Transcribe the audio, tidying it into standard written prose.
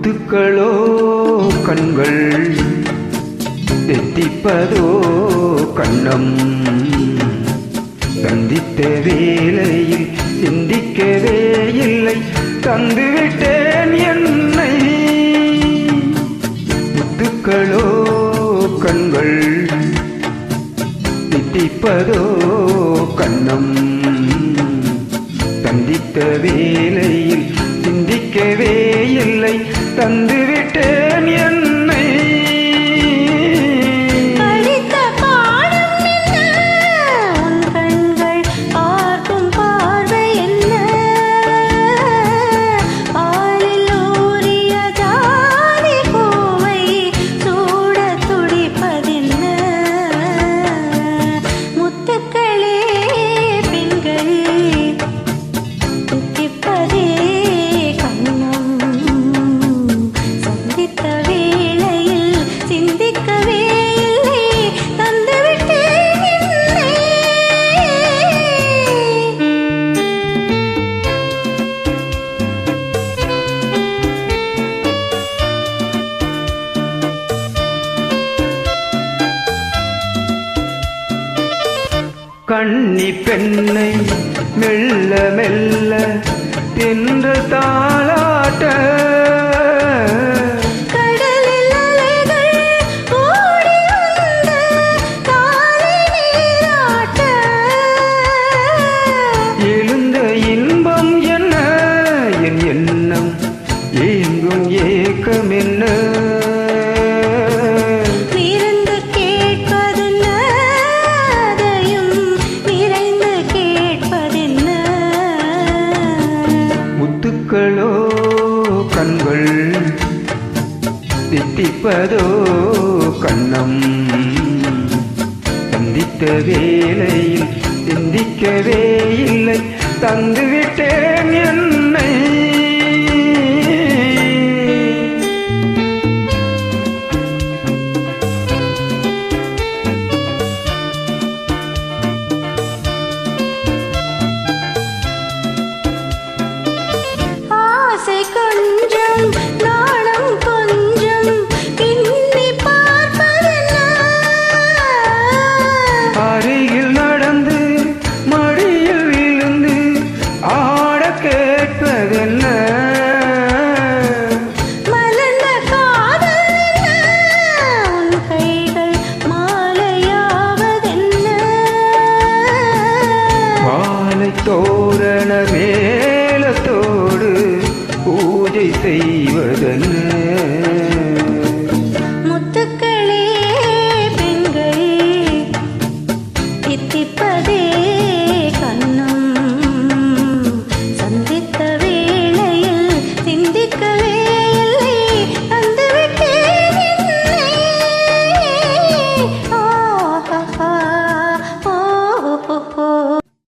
முத்துக்களோ கண்கள் எத்திப்பதோ கண்ணம் சந்தித்த வேளையில் சிந்திக்கவே இல்லை தந்துவிட்டேன் என்னை முத்துக்களோ கண்கள் எத்திப்பதோ கண்ணம் சந்தித்த வேளையில் சிந்திக்கவே இல்லை தந்துவிட்டேன் என்னை கண்ணி பெண்ணை மெல்ல மெல்ல தின்று தாளாட்ட கடலில் அலைகள் ஓடி வந்து காலை நீராட்ட எழுந்த இன்பம் என்ன என் எண்ணம் ஏங்கும் ஏக்கம் என்ன முத்துக்களோ கண்கள் தித்திப்பதோ கண்ணம் சந்தித்த வேளையில் சிந்திக்கவே இல்லை தந்துவிட்டேன் என்னை கொஞ்சம் நாணம் கொஞ்சம் பின்னி பார்ப்பதென்ன அருகில் நடந்து மடியில் விழுந்து ஆட கேட்பதென்ன மலர்ந்த காதல் கைகள் மாலையாவதென்ன வாழை தோரணமே